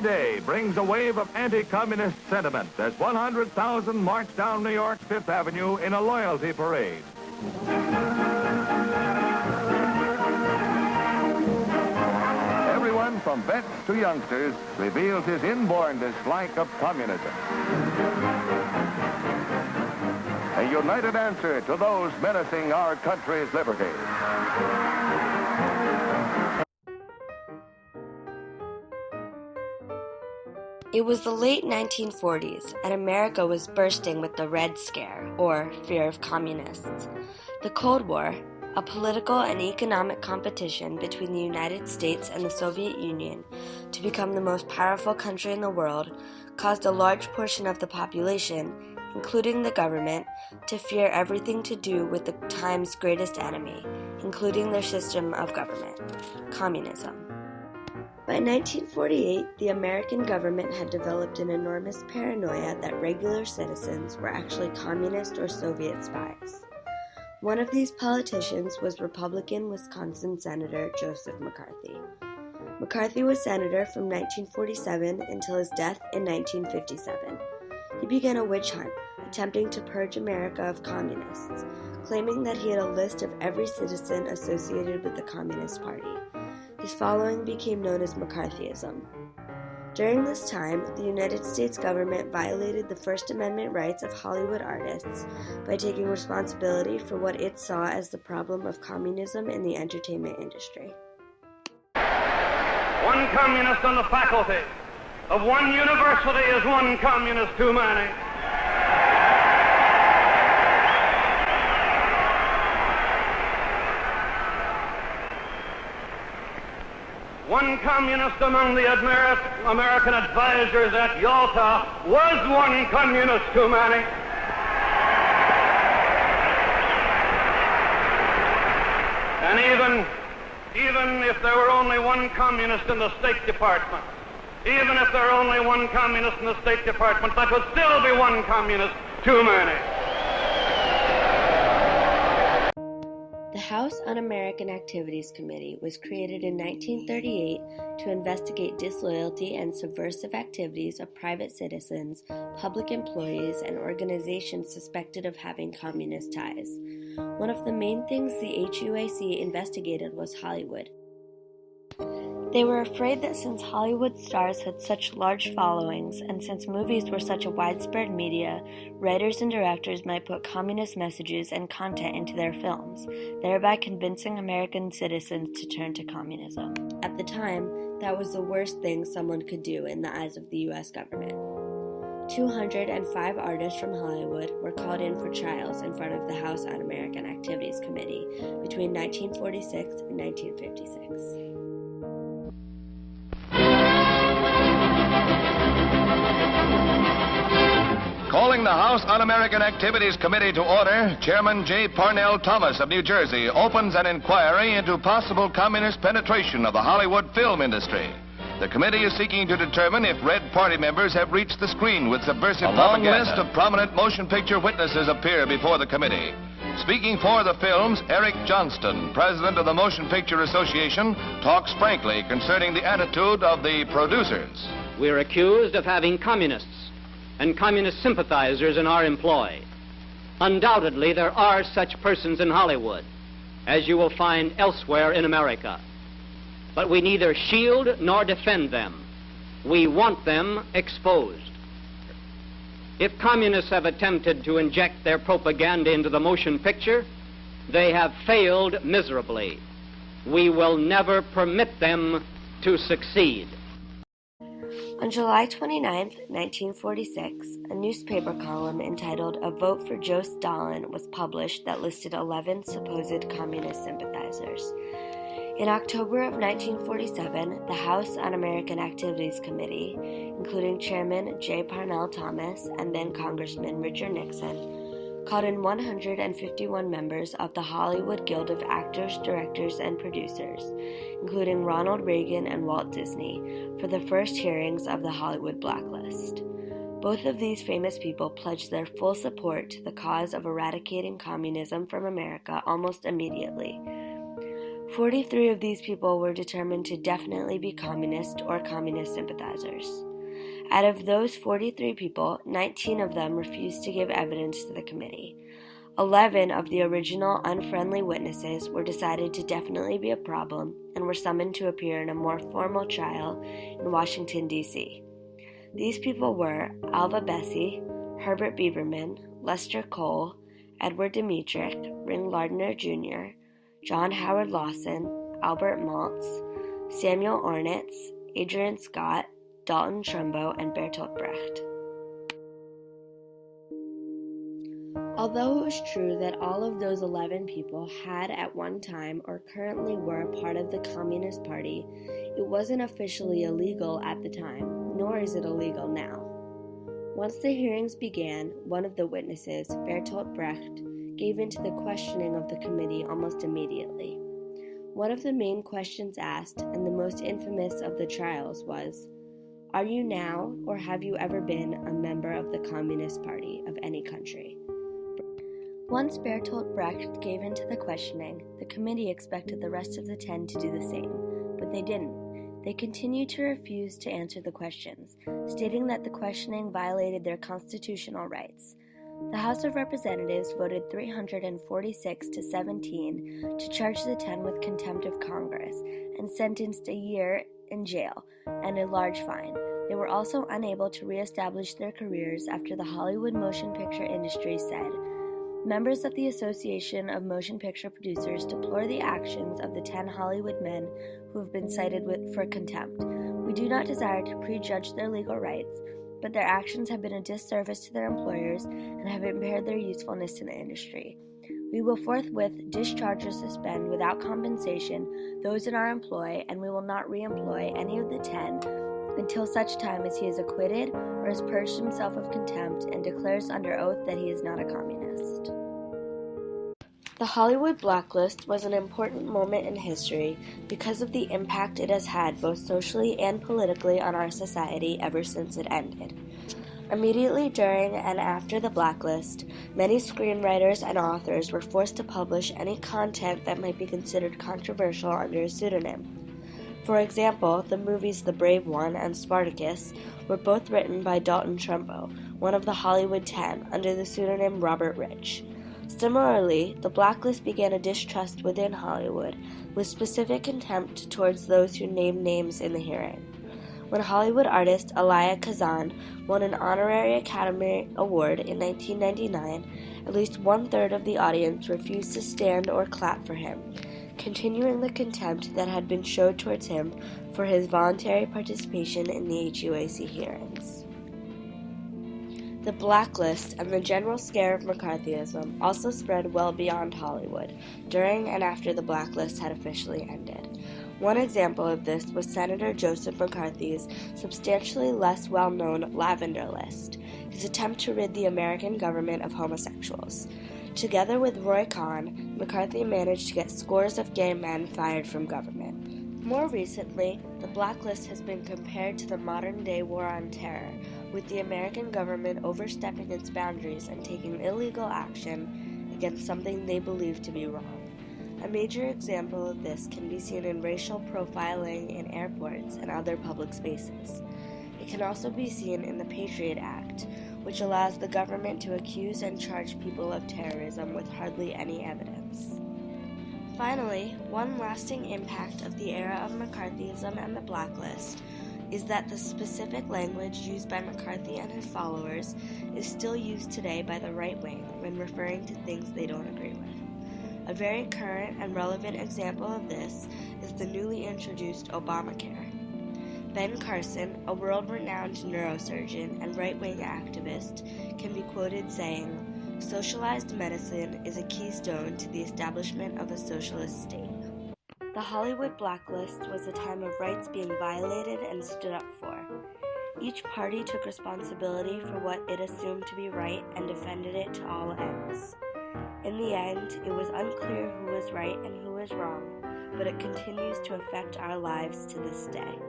Day brings a wave of anti-communist sentiment as 100,000 march down New York's Fifth Avenue in a loyalty parade. Everyone from vets to youngsters reveals his inborn dislike of communism. A united answer to those menacing our country's liberty. It was the late 1940s, and America was bursting with the Red Scare, or fear of communists. The Cold War, a political and economic competition between the United States and the Soviet Union to become the most powerful country in the world, caused a large portion of the population, including the government, to fear everything to do with the time's greatest enemy, including their system of government, communism. By 1948, the American government had developed an enormous paranoia that regular citizens were actually communist or Soviet spies. One of these politicians was Republican Wisconsin Senator Joseph McCarthy. McCarthy was senator from 1947 until his death in 1957. He began a witch hunt, attempting to purge America of communists, claiming that he had a list of every citizen associated with the Communist Party. His following became known as McCarthyism. During this time, the United States government violated the First Amendment rights of Hollywood artists by taking responsibility for what it saw as the problem of communism in the entertainment industry. One communist on the faculty of one university is one communist too many. One communist among the American advisors at Yalta was one communist too many. And even if there were only one communist in the State Department, even if there were only one communist in the State Department, that would still be one communist too many. The House Un-American Activities Committee was created in 1938 to investigate disloyalty and subversive activities of private citizens, public employees, and organizations suspected of having communist ties. One of the main things the HUAC investigated was Hollywood. They were afraid that since Hollywood stars had such large followings, and since movies were such a widespread media, writers and directors might put communist messages and content into their films, thereby convincing American citizens to turn to communism. At the time, that was the worst thing someone could do in the eyes of the U.S. government. 205 artists from Hollywood were called in for trials in front of the House Un-American Activities Committee between 1946 and 1956. Calling the House Un-American Activities Committee to order, Chairman J. Parnell Thomas of New Jersey opens an inquiry into possible communist penetration of the Hollywood film industry. The committee is seeking to determine if Red Party members have reached the screen with subversive propaganda. A long list of prominent motion picture witnesses appear before the committee. Speaking for the films, Eric Johnston, president of the Motion Picture Association, talks frankly concerning the attitude of the producers. We're accused of having communists and communist sympathizers in our employ. Undoubtedly, there are such persons in Hollywood, as you will find elsewhere in America. But we neither shield nor defend them. We want them exposed. If communists have attempted to inject their propaganda into the motion picture, they have failed miserably. We will never permit them to succeed. On July 29, 1946, a newspaper column entitled "A Vote for Joe Stalin" was published that listed 11 supposed communist sympathizers. In October of 1947, the House Un-American Activities Committee, including Chairman J. Parnell Thomas and then Congressman Richard Nixon, called in 151 members of the Hollywood Guild of Actors, Directors, and Producers, including Ronald Reagan and Walt Disney, for the first hearings of the Hollywood Blacklist. Both of these famous people pledged their full support to the cause of eradicating communism from America almost immediately. 43 of these people were determined to definitely be communist or communist sympathizers. Out of those 43 people, 19 of them refused to give evidence to the committee. 11 of the original unfriendly witnesses were decided to definitely be a problem and were summoned to appear in a more formal trial in Washington, D.C. These people were Alva Bessie, Herbert Bieberman, Lester Cole, Edward Dmytryk, Ring Lardner Jr., John Howard Lawson, Albert Maltz, Samuel Ornitz, Adrian Scott, Dalton Trumbo, and Bertolt Brecht. Although it was true that all of those 11 people had at one time or currently were a part of the Communist Party, it wasn't officially illegal at the time, nor is it illegal now. Once the hearings began, one of the witnesses, Bertolt Brecht, gave in to the questioning of the committee almost immediately. One of the main questions asked, and the most infamous of the trials, was, "Are you now, or have you ever been, a member of the Communist Party of any country?" Once Bertolt Brecht gave in to the questioning, the committee expected the rest of the 10 to do the same, but they didn't. They continued to refuse to answer the questions, stating that the questioning violated their constitutional rights. The House of Representatives voted 346 to 17 to charge the 10 with contempt of Congress and sentenced a year in jail and a large fine. They were also unable to reestablish their careers after the Hollywood motion picture industry said, "Members of the Association of Motion Picture Producers deplore the actions of the 10 Hollywood men who have been cited for contempt. We do not desire to prejudge their legal rights, but their actions have been a disservice to their employers and have impaired their usefulness in the industry. We will forthwith discharge or suspend without compensation those in our employ, and we will not re-employ any of the 10 until such time as he is acquitted or has purged himself of contempt and declares under oath that he is not a communist." The Hollywood Blacklist was an important moment in history because of the impact it has had both socially and politically on our society ever since it ended. Immediately during and after the blacklist, many screenwriters and authors were forced to publish any content that might be considered controversial under a pseudonym. For example, the movies The Brave One and Spartacus were both written by Dalton Trumbo, one of the Hollywood 10, under the pseudonym Robert Rich. Similarly, the blacklist began a distrust within Hollywood, with specific contempt towards those who named names in the hearing. When Hollywood artist Elia Kazan won an honorary Academy Award in 1999, at least one-third of the audience refused to stand or clap for him, continuing the contempt that had been showed towards him for his voluntary participation in the HUAC hearings. The blacklist and the general scare of McCarthyism also spread well beyond Hollywood, during and after the blacklist had officially ended. One example of this was Senator Joseph McCarthy's substantially less well-known Lavender List, his attempt to rid the American government of homosexuals. Together with Roy Cohn, McCarthy managed to get scores of gay men fired from government. More recently, the blacklist has been compared to the modern-day war on terror, with the American government overstepping its boundaries and taking illegal action against something they believe to be wrong. A major example of this can be seen in racial profiling in airports and other public spaces. It can also be seen in the Patriot Act, which allows the government to accuse and charge people of terrorism with hardly any evidence. Finally, one lasting impact of the era of McCarthyism and the blacklist is that the specific language used by McCarthy and his followers is still used today by the right wing when referring to things they don't agree with. A very current and relevant example of this is the newly introduced Obamacare. Ben Carson, a world-renowned neurosurgeon and right-wing activist, can be quoted saying, "Socialized medicine is a keystone to the establishment of a socialist state." The Hollywood blacklist was a time of rights being violated and stood up for. Each party took responsibility for what it assumed to be right and defended it to all ends. In the end, it was unclear who was right and who was wrong, but it continues to affect our lives to this day.